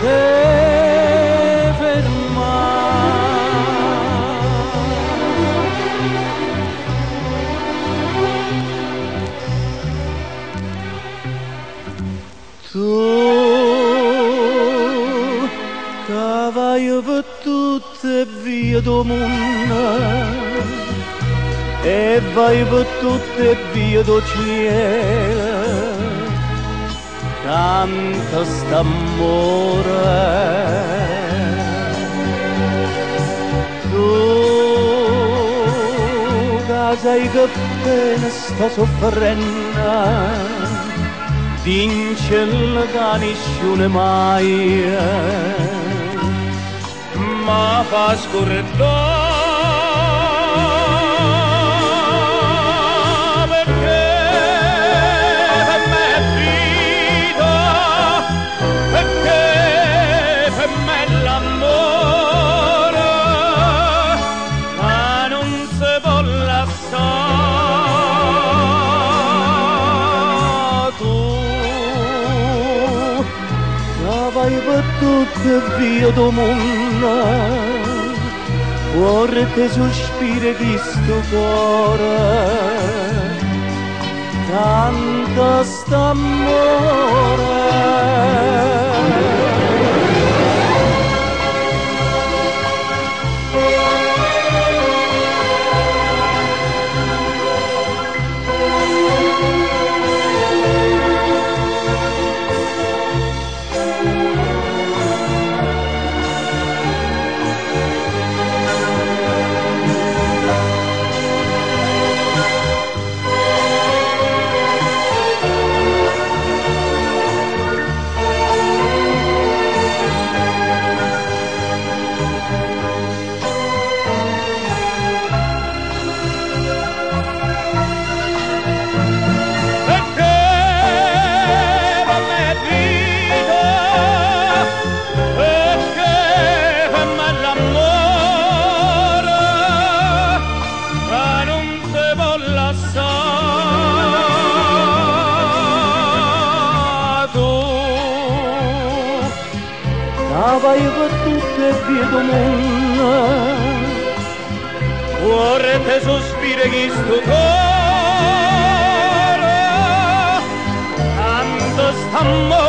te fermare. Tu che vai per tutte vie del mondo e vai per tutte vie del cielo, canta st'amore. Tu che sai che appena sta soffrendo, d'incella che nessuno mai ma fa scordare, perché per me è vita, perché per me è l'amore, ma non si può lasciare. Tu vai per tutte vie del mondo, cuore che sospira di sto cuore, canta st'amore. Vai per tutte vie del mondo, cuore te sospira chi sto cuore, tanto st'amore.